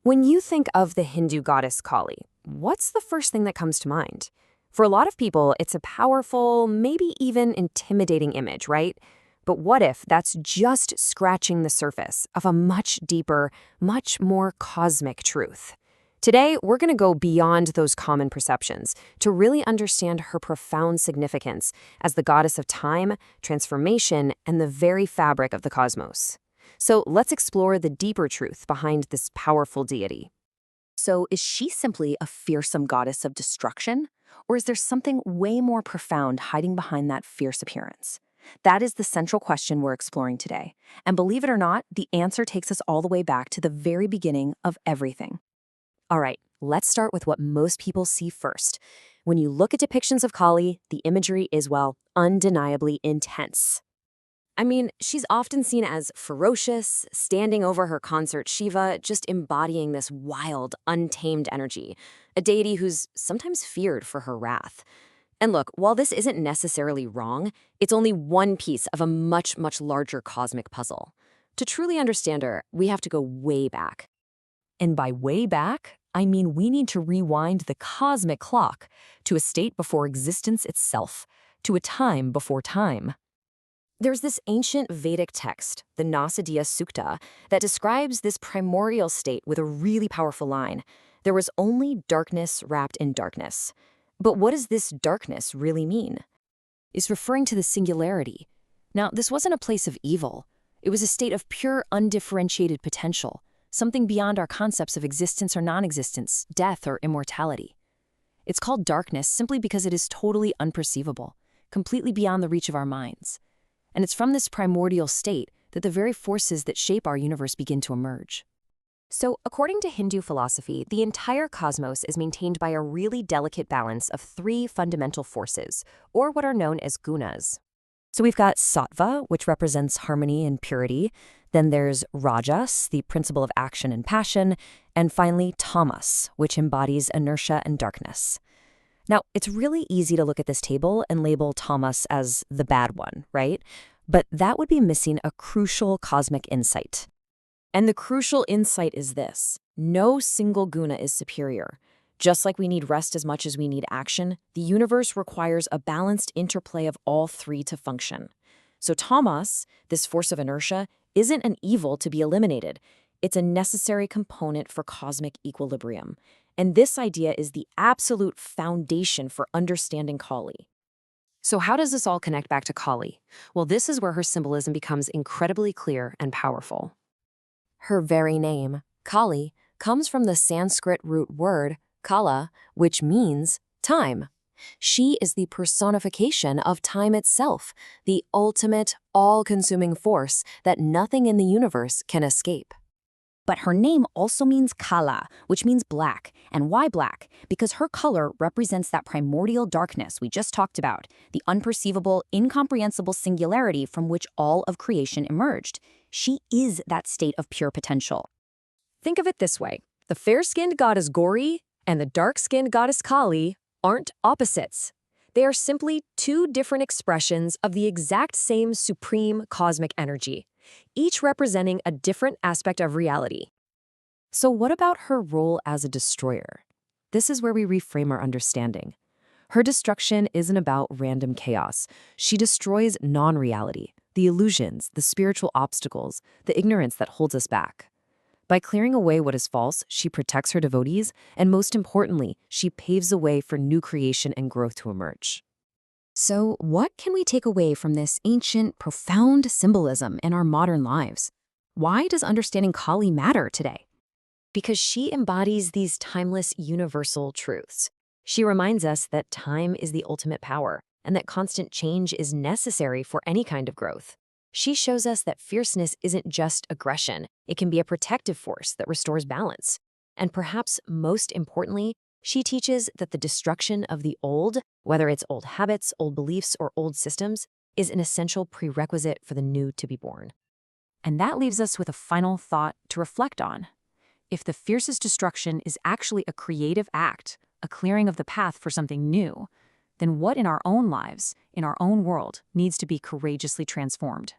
When you think of the Hindu goddess Kali, what's the first thing that comes to mind? For a lot of people, it's a powerful, maybe even intimidating image, right? But what if that's just scratching the surface of a much deeper, much more cosmic truth? Today, we're going to go beyond those common perceptions to really understand her profound significance as the goddess of time, transformation, and the very fabric of the cosmos. So let's explore the deeper truth behind this powerful deity. So, is she simply a fearsome goddess of destruction? Or is there something way more profound hiding behind that fierce appearance? That is the central question we're exploring today. And believe it or not, the answer takes us all the way back to the very beginning of everything. All right, let's start with what most people see first. When you look at depictions of Kali, the imagery is, well, undeniably intense. I mean, she's often seen as ferocious, standing over her consort Shiva, just embodying this wild, untamed energy, a deity who's sometimes feared for her wrath. And look, while this isn't necessarily wrong, it's only one piece of a much, much larger cosmic puzzle. To truly understand her, we have to go way back. And by way back, I mean we need to rewind the cosmic clock to a state before existence itself, to a time before time. There's this ancient Vedic text, the Nasadiya Sukta, that describes this primordial state with a really powerful line. There was only darkness wrapped in darkness. But what does this darkness really mean? It's referring to the singularity. Now, this wasn't a place of evil. It was a state of pure, undifferentiated potential, something beyond our concepts of existence or non-existence, death or immortality. It's called darkness simply because it is totally unperceivable, completely beyond the reach of our minds. And it's from this primordial state that the very forces that shape our universe begin to emerge. So, according to Hindu philosophy, the entire cosmos is maintained by a really delicate balance of three fundamental forces, or what are known as gunas. So we've got sattva, which represents harmony and purity. Then there's rajas, the principle of action and passion. And finally, tamas, which embodies inertia and darkness. Now, it's really easy to look at this table and label tamas as the bad one, right? But that would be missing a crucial cosmic insight. And the crucial insight is this: no single guna is superior. Just like we need rest as much as we need action, the universe requires a balanced interplay of all three to function. So tamas, this force of inertia, isn't an evil to be eliminated. It's a necessary component for cosmic equilibrium. And this idea is the absolute foundation for understanding Kali. So how does this all connect back to Kali? Well, this is where her symbolism becomes incredibly clear and powerful. Her very name, Kali, comes from the Sanskrit root word kala, which means time. She is the personification of time itself, the ultimate, all-consuming force that nothing in the universe can escape. But her name also means Kala, which means black. And why black? Because her color represents that primordial darkness we just talked about, the unperceivable, incomprehensible singularity from which all of creation emerged. She is that state of pure potential. Think of it this way: the fair-skinned goddess Gauri and the dark-skinned goddess Kali aren't opposites. They are simply two different expressions of the exact same supreme cosmic energy, each representing a different aspect of reality. So what about her role as a destroyer? This is where we reframe our understanding. Her destruction isn't about random chaos. She destroys non-reality, the illusions, the spiritual obstacles, the ignorance that holds us back. By clearing away what is false, she protects her devotees, and most importantly, she paves the way for new creation and growth to emerge. So, what can we take away from this ancient, profound symbolism in our modern lives? Why does understanding Kali matter today? Because she embodies these timeless, universal truths. She reminds us that time is the ultimate power, and that constant change is necessary for any kind of growth. She shows us that fierceness isn't just aggression. It can be a protective force that restores balance. And perhaps most importantly, she teaches that the destruction of the old, whether it's old habits, old beliefs, or old systems, is an essential prerequisite for the new to be born. And that leaves us with a final thought to reflect on. If the fiercest destruction is actually a creative act, a clearing of the path for something new, then what in our own lives, in our own world, needs to be courageously transformed?